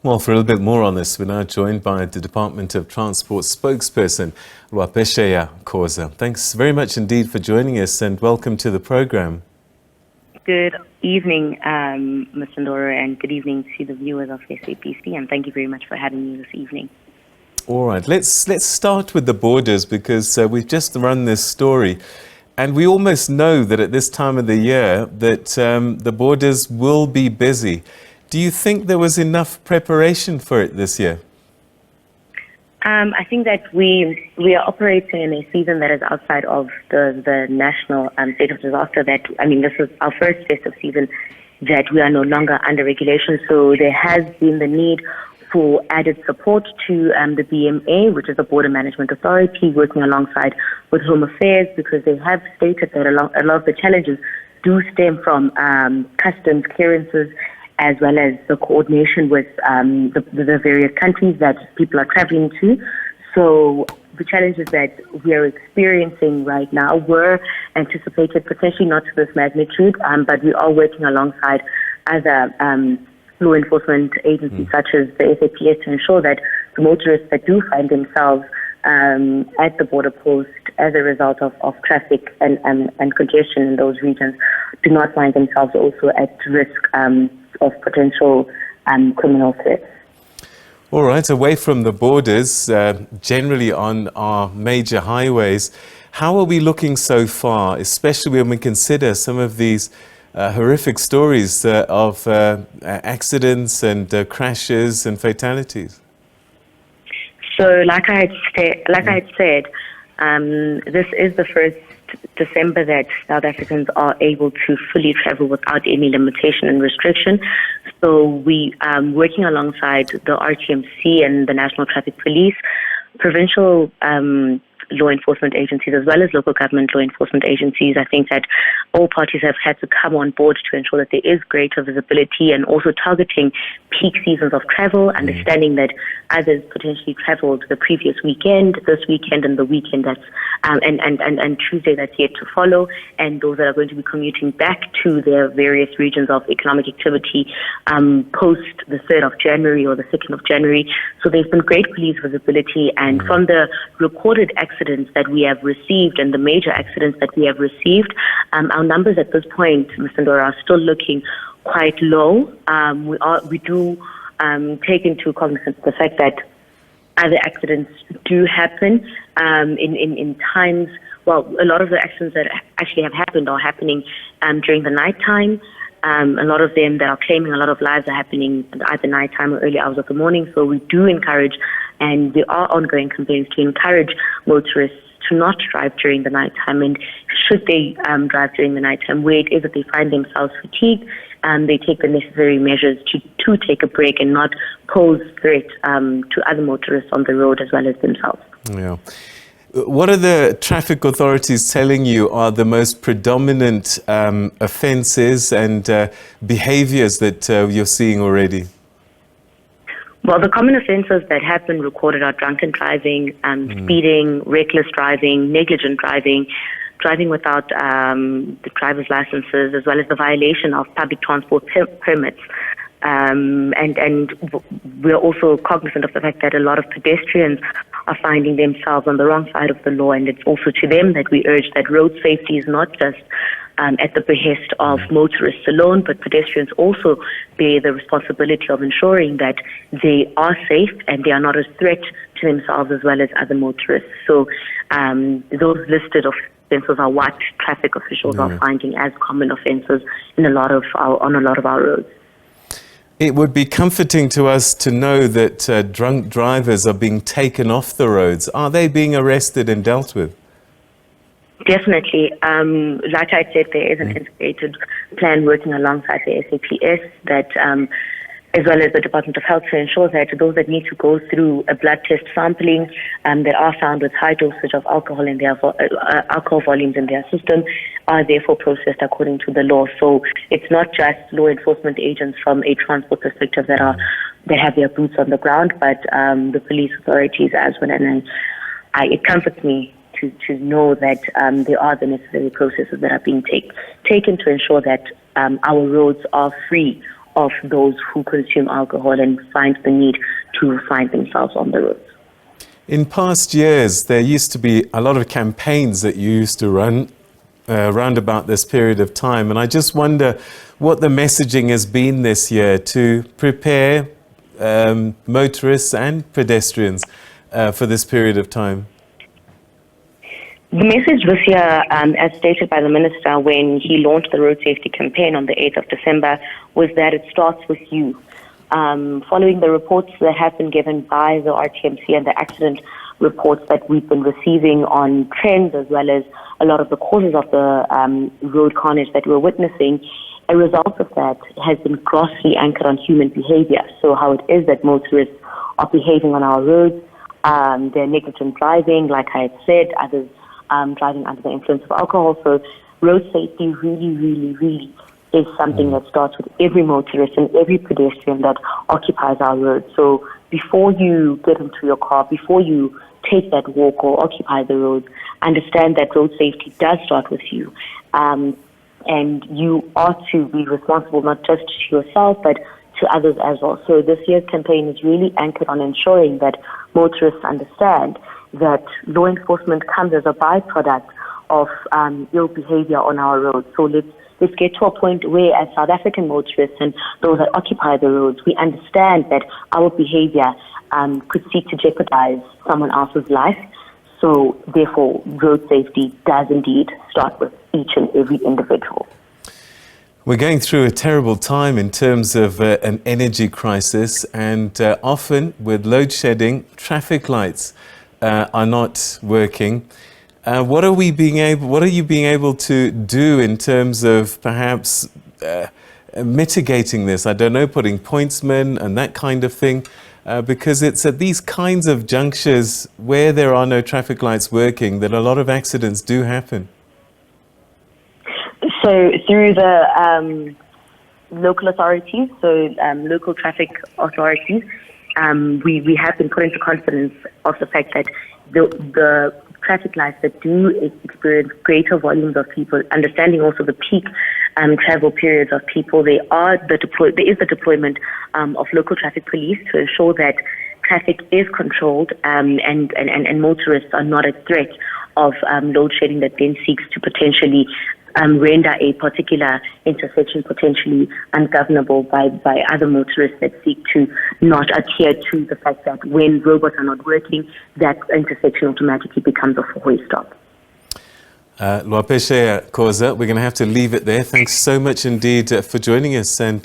Well, for a little bit more on this, we're now joined by the Department of Transport spokesperson, Lwaphesheya Khoza. Thanks very much indeed for joining us and welcome to the program. Good evening, Mr. Ndoro, and good evening to the viewers of SABC, and thank you very much for having me this evening. All right, let's start with the borders because we've just run this story. And we almost know that at this time of the year that the borders will be busy. Do you think there was enough preparation for it this year? I think that we are operating in a season that is outside of the national state of disaster. This is our first festive season that we are no longer under regulation. So there has been the need for added support to the BMA, which is the Border Management Authority, working alongside with Home Affairs, because they have stated that a lot of the challenges do stem from customs clearances, as well as the coordination with the various countries that people are traveling to. So the challenges that we are experiencing right now were anticipated, potentially not to this magnitude, but we are working alongside other law enforcement agencies such as the SAPS to ensure that the motorists that do find themselves at the border post as a result of traffic and congestion in those regions do not find themselves also at risk of potential criminal threats. All right, away from the borders, generally on our major highways, how are we looking so far, especially when we consider some of these horrific stories of accidents and crashes and fatalities? So, like I had said, this is the first December that South Africans are able to fully travel without any limitation and restriction. So we are working alongside the RTMC and the National Traffic Police, provincial law enforcement agencies, as well as local government law enforcement agencies. I think that all parties have had to come on board to ensure that there is greater visibility and also targeting peak seasons of travel, understanding that others potentially traveled the previous weekend, this weekend, and the weekend that's and Tuesday that's yet to follow, and those that are going to be commuting back to their various regions of economic activity post the 3rd of January or the 2nd of January. So there's been great police visibility, and from the recorded accidents that we have received and the major accidents that we have received, our numbers at this point, Mr. Ndoro, are still looking quite low. We do take into cognizance the fact that other accidents do happen in times. Well, a lot of the accidents that actually have happened are happening during the nighttime. A lot of them that are claiming a lot of lives are happening either nighttime or early hours of the morning. So we do encourage, and there are ongoing campaigns to encourage motorists to not drive during the nighttime. And should they drive during the nighttime, where it is that they find themselves fatigued, they take the necessary measures to take a break and not pose threat to other motorists on the road as well as themselves. Yeah. What are the traffic authorities telling you are the most predominant offences and behaviours that you're seeing already? Well, the common offences that have been recorded are drunken driving, speeding, reckless driving, negligent driving, driving without the driver's licenses, as well as the violation of public transport permits. And we're also cognizant of the fact that a lot of pedestrians are finding themselves on the wrong side of the law, and it's also to them that we urge that road safety is not just at the behest of motorists alone, but pedestrians also bear the responsibility of ensuring that they are safe and they are not a threat to themselves as well as other motorists. So those listed offences are what traffic officials are finding as common offences on a lot of our roads. It would be comforting to us to know that drunk drivers are being taken off the roads. Are they being arrested and dealt with? Definitely. Like I said, there is an integrated plan working alongside the SAPS that, as well as the Department of Health, to ensure that those that need to go through a blood test sampling that are found with high dosage of alcohol in their alcohol volumes in their system are therefore processed according to the law. So it's not just law enforcement agents from a transport perspective that have their boots on the ground, but the police authorities as well. And it comforts me to know that there are the necessary processes that are being taken to ensure that our roads are free of those who consume alcohol and find the need to find themselves on the roads. In past years, there used to be a lot of campaigns that you used to run around about this period of time. And I just wonder what the messaging has been this year to prepare motorists and pedestrians for this period of time. The message this year, as stated by the Minister when he launched the road safety campaign on the 8th of December, was that it starts with you. Following the reports that have been given by the RTMC and the accident reports that we've been receiving on trends, as well as a lot of the causes of the road carnage that we're witnessing, a result of that has been grossly anchored on human behavior. So how it is that motorists are behaving on our roads, they're negligent driving, like I had said, others driving under the influence of alcohol. So road safety really is something that starts with every motorist and every pedestrian that occupies our roads. So before you get into your car, before you take that walk or occupy the roads, understand that road safety does start with you. And you are to be responsible not just to yourself, but to others as well. So this year's campaign is really anchored on ensuring that motorists understand that law enforcement comes as a byproduct of ill behavior on our roads. So let's get to a point where, as South African motorists and those that occupy the roads, we understand that our behavior could seek to jeopardize someone else's life. So therefore, road safety does indeed start with each and every individual. We're going through a terrible time in terms of an energy crisis, and often with load shedding, traffic lights are not working. What are you being able to do in terms of perhaps mitigating this? I don't know, putting pointsmen and that kind of thing, because it's at these kinds of junctures where there are no traffic lights working that a lot of accidents do happen. So through the local authorities, local traffic authorities, we have been put into confidence of the fact that the traffic lights that do experience greater volumes of people, understanding also the peak travel periods of people, there is the deployment of local traffic police to ensure that traffic is controlled and motorists are not at threat of load shedding that then seeks to potentially render a particular intersection potentially ungovernable by other motorists that seek to not adhere to the fact that when robots are not working, that intersection automatically becomes a four-way stop. Lwaphesheya Khoza, we're going to have to leave it there. Thanks so much indeed for joining us and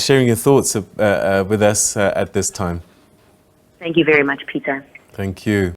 sharing your thoughts with us at this time. Thank you very much, Peter. Thank you.